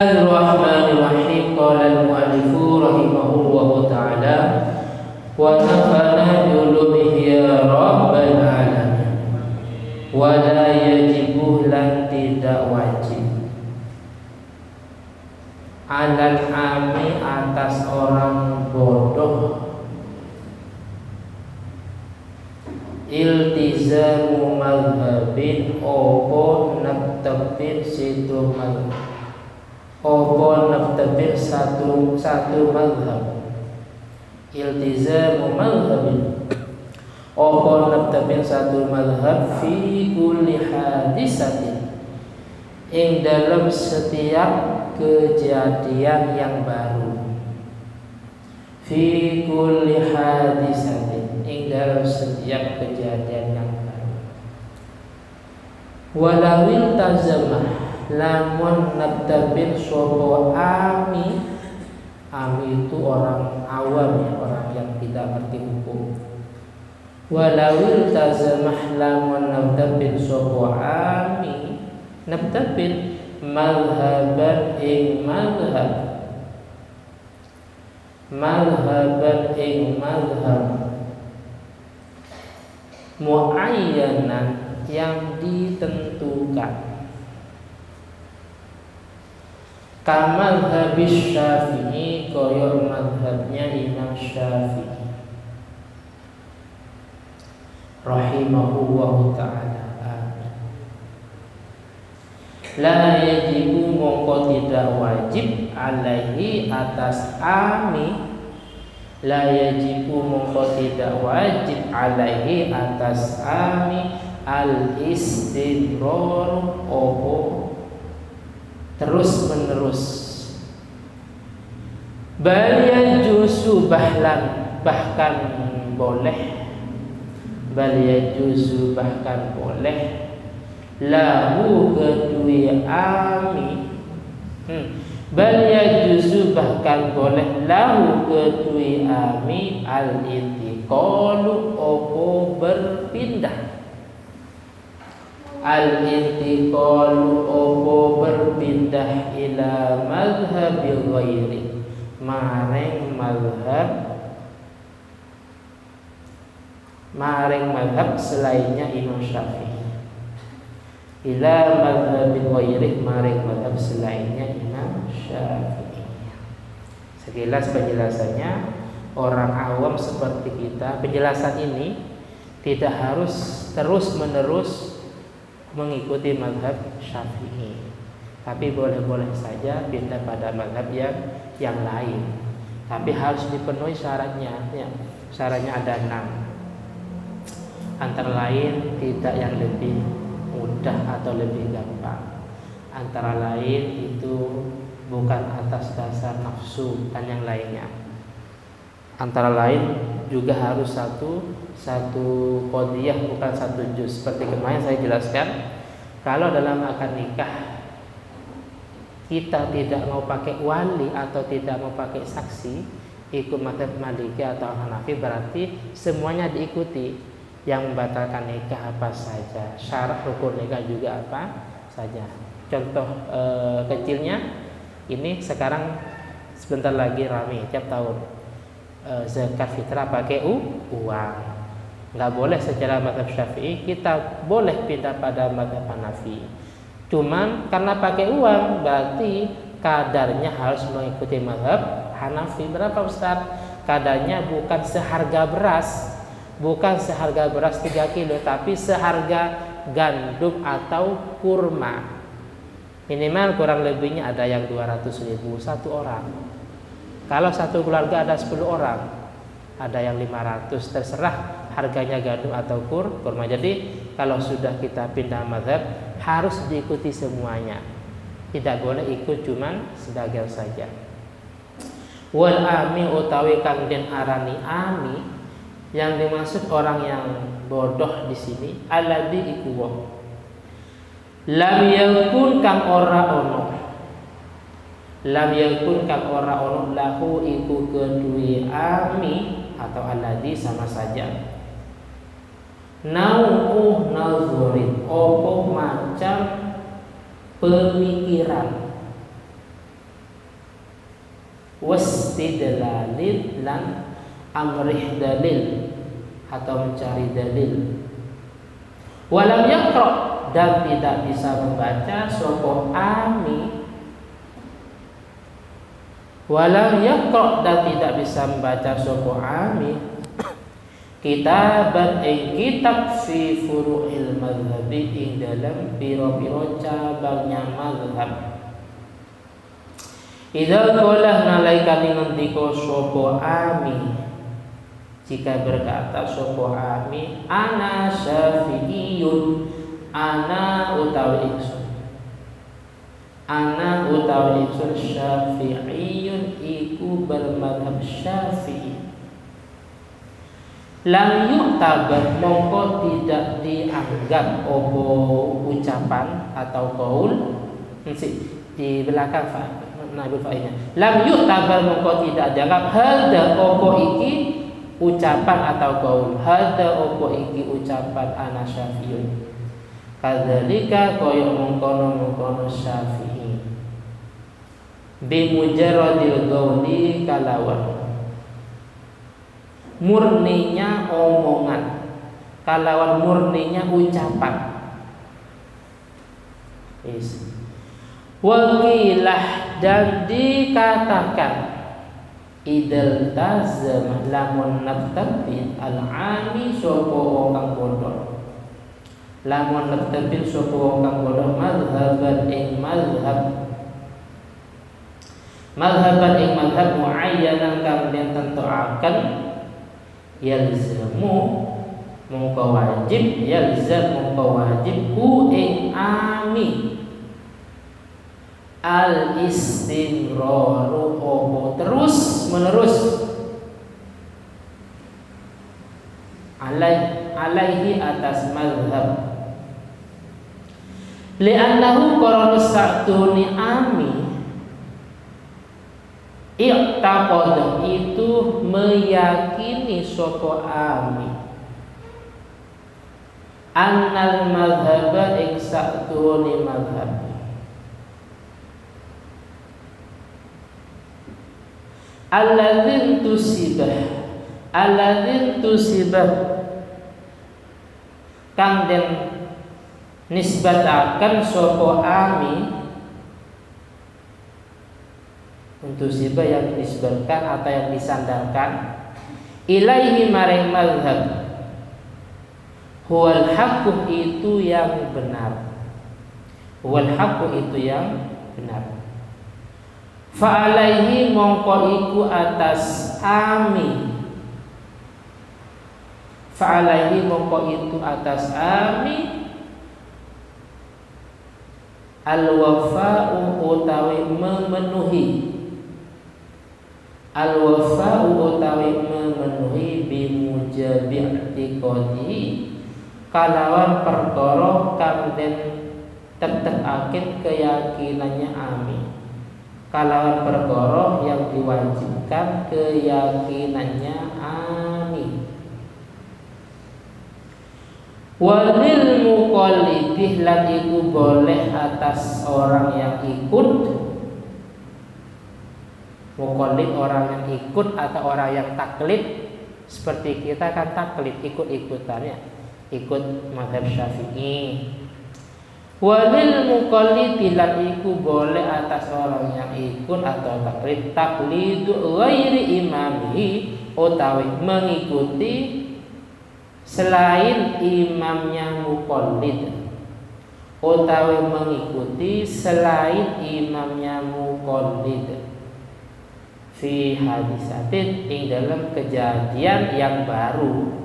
Bismillahirrahmanirrahim. Qala al-mu'allifu rahimahullahu ta'ala wa nafa'na bi ulumihi ya rabbal alamin. Wa la yajibu lan tidak wajib alal ami atas orang bodoh iltizamu madhabin opo neptepin situ madhab opo neptepin satu madhab iltizamu madhabin opo neptepin satu madhab fi kulli hadisatin ing dalam setiap kejadian yang baru fi kulli hadisatin ing dalam setiap kejadian yang baru walawil tazamah lamun nabtabin sopo ami itu orang awam ya, orang yang tidak ngerti hukum. Walawil tazamah lamun nabtabin sopo ami nabtabin madhaban ing madhab muayyanan yang ditentukan kamal habis Syafi'i koyor madhabnya Imam Syafi'i rahimahullahu ta'ala. La yajibu mongko tidak wajib alaihi atas ami, la yajibu mongko tidak wajib alaihi atas ami al istidrar opo terus menerus bal yajuzu bahkan boleh lahu kedui ami bal yajuzu bahkan boleh lahu kedui ami al intiqalu opo berpindah al-intiqalu opo berpindah ila madhhabil ghairi maring madhab selainnya Imam Syafi'i ila madhhabil ghairi maring madhab selainnya Imam Syafi'i. Sekilas penjelasannya, orang awam seperti kita, penjelasan ini tidak harus terus menerus mengikuti mazhab Syafi'i, tapi boleh-boleh saja pindah pada mazhab yang lain, tapi harus dipenuhi syaratnya ya. Syaratnya ada 6, antara lain tidak yang lebih mudah atau lebih gampang, antara lain itu bukan atas dasar nafsu dan yang lainnya, antara lain juga harus satu qadiyah bukan satu juz. Seperti kemarin saya jelaskan, kalau dalam akad nikah kita tidak mau pakai wali atau tidak mau pakai saksi, ikut mazhab Maliki atau Hanafi, berarti semuanya diikuti. Yang membatalkan nikah apa saja, syarat rukun nikah juga apa saja. Contoh kecilnya ini, sekarang sebentar lagi rame tiap tahun zakat fitrah pakai uang. Nggak boleh secara mazhab Syafi'i, kita boleh pindah pada mazhab Hanafi. Cuman karena pakai uang berarti kadarnya harus mengikuti mazhab Hanafi. Berapa Ustaz? Kadarnya bukan seharga beras 3 kilo, tapi seharga gandum atau kurma. Minimal kurang lebihnya ada yang 200.000 satu orang. Kalau satu keluarga ada 10 orang, ada yang 500, terserah harganya gandum atau kurma. Jadi kalau sudah kita pindah mazhab harus diikuti semuanya, tidak boleh ikut cuman sebagian saja. Wal ami utawi kang den arani ami, yang dimaksud orang yang bodoh di sini alladzi iku wa lam yakun kang ora ono, lam yakun kang ora ono lahu iku kedue ami atau alladzi sama saja nau'u nazurin, opo macam pemikiran, wastidlalin lan amrih dalil atau mencari dalil. Walam yaqra dan tidak bisa membaca sapa ami. Walam yaqra dan tidak bisa membaca sapa ami kitaban ing kitab fi furu'il madhhabi ing dalam pira-pira cabangnya mazhab. Idza qala nalaikane ngendika sapa ami, jika berkata sapa ami ana syafi'iyun, ana utawi ingsun syafi'iyun iku bermadhab syafi'i. Lam yu'tabar mongko tidak dianggap opo ucapan atau qaul di belakang naibul fa'ilnya. Lam yu'tabar mongko tidak dianggap hada opo iki ucapan atau qaul, hada opo iki ucapan ana syafi'un. Kadzalika kaya mengkono syafi'i bi mujarradil qauli kalawan murninya omongan, kalawan murninya ucapan. Wakilah dan dikatakan idal tazam lamun naftabin al-ami sopo kang bodoh, lamun naftabin sopo kang bodoh mazhaban ing mazhab muayyanan kang den tentuaken yalzamu mongko wajib, yalzam mongko wajib hu ing ami al istimraru opo terus menerus alaihi atas mazhab. Li'annahu qaranus sa'tuni ami i'taqad itu meyakini sapa ami annal mazhaba ing sa'tuni mazhab alladzin tusibah kang den nisbataken sapa ami, untuk sibah yang disebutkan atau yang disandarkan ilaihi maring mazhab huwal haqqu itu yang benar, huwal haqqu itu yang benar. Fa alaihi mongko iku atas ami, fa alaihi mongko itu atas ami al wafa'u utawi memenuhi, al-wafa'u utawi memenuhi bimujabi i'tiqadi kalawan perkara kang den tetekaken keyakinannya ami, kalawan perkara yang diwajibkan keyakinannya ami. Walil muqallidih lan iku boleh atas orang yang ikut, muqallid orang yang ikut atau orang yang taklid, seperti kita kan taklid ikut-ikutannya, ikut mazhab Syafi'i. Walil muqallid lan iku boleh atas orang yang ikut atau taklid, taklidu ghairi imamihi utawi mengikuti selain imamnya muqallid, utawi mengikuti selain imamnya muqallid fi hadisatin ing dalam kejadian yang baru,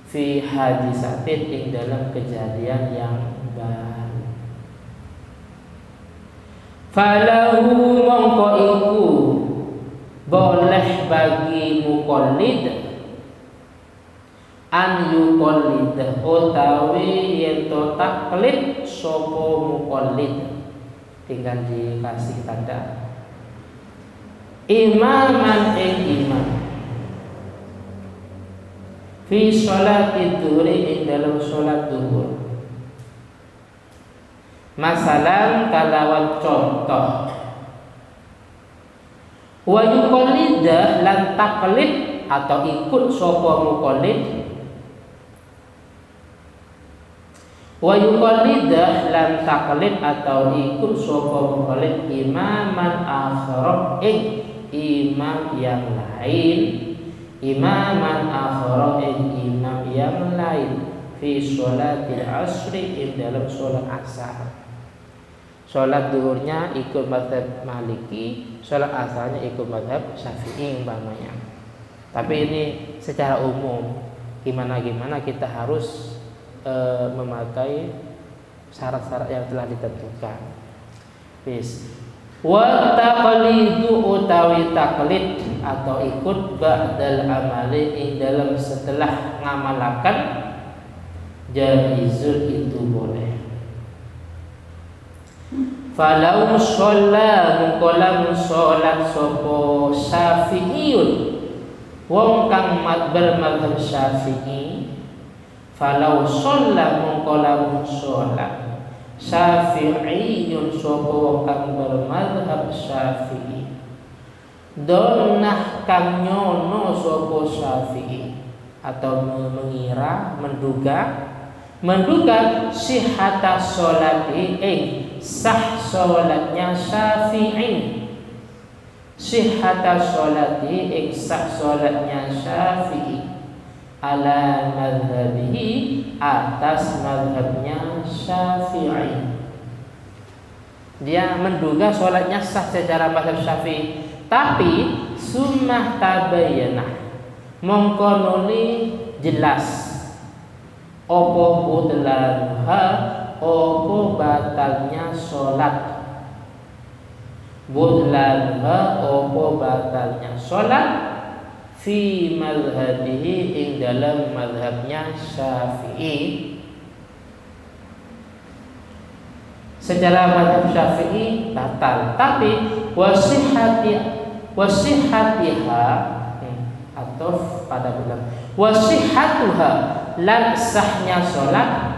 fi hadisatin ing dalam kejadian yang baru. Falahu mongko iku boleh bagi muqallid an yuqallid utawi yen to taklid sapa muqallid, tinggal dikasih tanda imaman ing imam fi sholati dhuhri ing dalam sholat duhur. Masalan kalawan contoh Wa yuqallidah lan taqlid atau ikut sapa muqallid. Wa yuqallidah lan taqlid atau ikut sapa muqallid imaman akhara imam yang lain, imaman akhara imam yang lain fi sholatil asri dalam sholat asar. Sholat duhurnya ikut mazhab Maliki, sholat asarnya ikut mazhab Syafi'i umpamanya. Tapi ini secara umum, gimana kita harus memakai syarat-syarat yang telah ditentukan. Bis. Wa taqlidu utawi taqlid atau ikut ba'dal amali ing dalam setelah ngamalakan jaizul itu boleh. Falau sholla mukolam sholat sopo syafi'iyun wong kang bermadhab syafi'i. Falau sholla mukolam sholat syafi'iyun sopo wong kang bermadhab syafi'i. Donah kang nyono sopo syafi'i atau mengira, menduga sihata sholati sah sholatnya Syafi'i. Sihata sholati sah sholatnya Syafi'i ala madhabihi atas madhabnya Syafi'i. Dia menduga sholatnya sah secara madhab Syafi'i, tapi sunnah tabayyana mongko nuli jelas opo budlanha opo batalnya sholat. Budlanha opo batalnya sholat fi madhabihi ing dalam madhabnya Syafi'i. Secara madhab Syafi'i batal, tapi wasihatiha atau pada bilang wasihatuha lan sahnya sholat,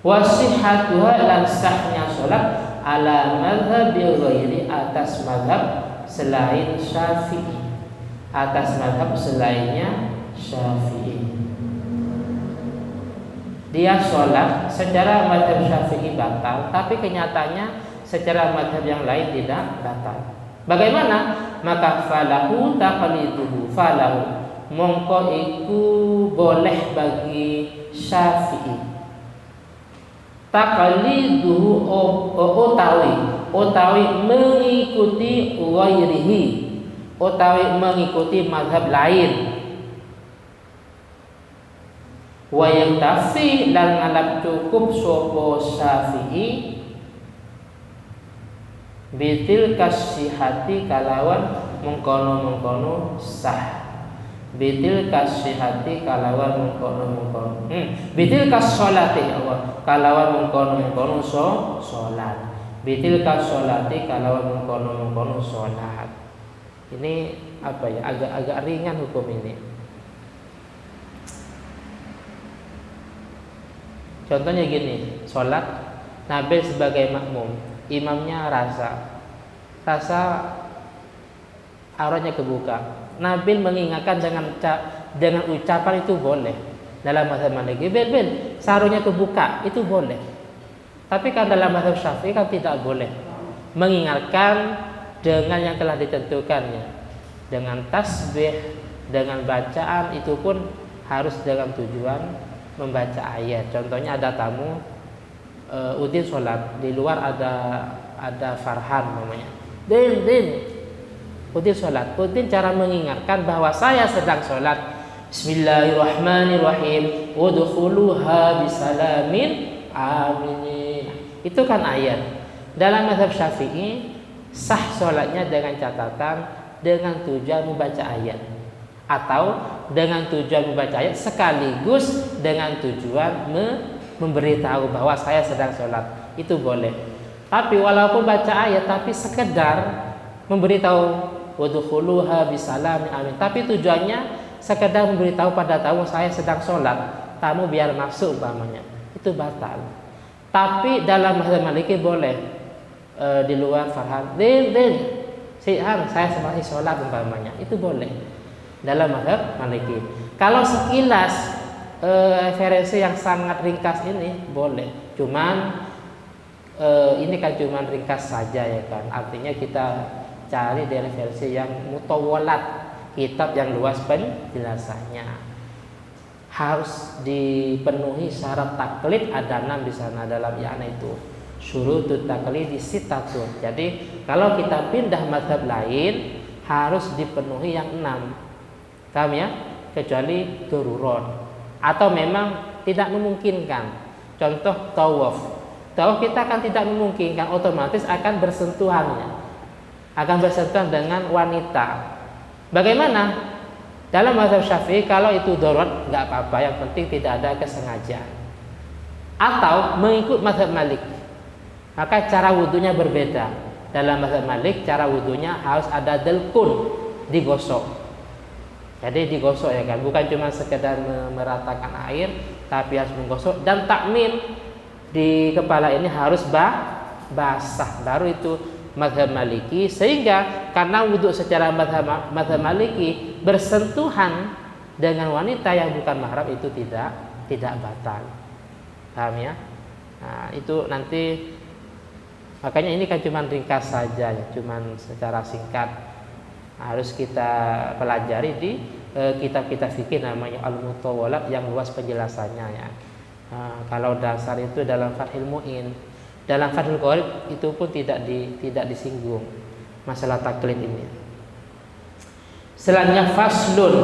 wasihatuha lan sahnya sholat ala madhabi ghairi atas madhab selain Syafi'i, atas madhab selainnya Syafi'i. Dia sholat secara madhab Syafi'i batal, tapi kenyataannya secara madhab yang lain tidak batal. Bagaimana? Maka falahu taqliduhu, falahu mongko iku boleh bagi Syafi'i taqliduhu utawi mengikuti ghairihi, utawi mengikuti mazhab lain. Wa yaktafi lan ngalap cukup sapa Syafi'i bitil kasihati kalawan mengkono sah. Bitil kasihati kalawan mengkono bitil kasolati kalawan mengkono sholat. Bitil kasolati kalawan mengkono sholat. Ini apa ya, agak ringan hukum ini. Contohnya gini, sholat Nabil sebagai makmum, imamnya rasa auratnya kebuka. Nabil mengingatkan dengan ucapan itu boleh. Dalam mazhab Maliki, bil sarungnya kebuka itu boleh. Tapi kan dalam mazhab Syafi'i kan tidak boleh. Mengingatkan dengan yang telah ditentukannya, dengan tasbih, dengan bacaan itu pun harus dengan tujuan membaca ayat. Contohnya ada tamu udin sholat, di luar ada Farhan namanya. Din udin sholat. Udin cara mengingatkan bahwa saya sedang sholat. Bismillahirrahmanirrahim. Udkhuluha bisalamin amin. Itu kan ayat. Dalam mazhab Syafi'i sah sholatnya dengan catatan dengan tujuan membaca ayat, atau dengan tujuan membaca ayat sekaligus dengan tujuan memberitahu bahwa saya sedang sholat, itu boleh. Tapi walaupun baca ayat tapi sekedar memberitahu wadkhuluha bisalam amin, tapi tujuannya sekedar memberitahu pada tamu saya sedang sholat, tamu biar masuk umpamanya, itu batal. Tapi dalam mazhab Maliki boleh. di luar Farhan, Din, saya masih sholat umpamanya, itu boleh dalam mazhab Maliki. Kalau sekilas referensi yang sangat ringkas ini boleh, cuman ini kan cuman ringkas saja ya kan. Artinya kita cari dari versi yang mutawalat, kitab yang luas penjelasannya. Harus dipenuhi syarat taklid, ada 6 di sana dalam i'anah itu. Syurutut taklid sitatun. Jadi kalau kita pindah mazhab lain harus dipenuhi yang 6. Paham ya? Kecuali darurat atau memang tidak memungkinkan. Contoh tawaf. Tawaf kita kan tidak memungkinkan, otomatis akan bersentuhannya. Akan bersentuhan dengan wanita. Bagaimana? Dalam mazhab Syafi'i kalau itu darurat enggak apa-apa, yang penting tidak ada kesengajaan. Atau mengikut mazhab Malik, maka cara wudunya berbeda. Dalam mazhab Malik cara wudunya harus ada delkun, digosok. Jadi digosok ya kan, bukan cuma sekedar meratakan air, tapi harus menggosok, dan takmim di kepala ini harus basah, baru itu mazhab Maliki. Sehingga karena wudhu secara mazhab Maliki bersentuhan dengan wanita yang bukan mahram itu tidak batal. Paham ya? Nah, itu nanti makanya ini kan cuma ringkas saja ya, cuma secara singkat. Harus kita pelajari di kitab-kitab fikih namanya Al-Mutawalat yang luas penjelasannya ya. Kalau dasar itu dalam Fathul Mu'in, dalam Fathul Qorib itu pun tidak disinggung masalah taklid ini. Selanjutnya faslun,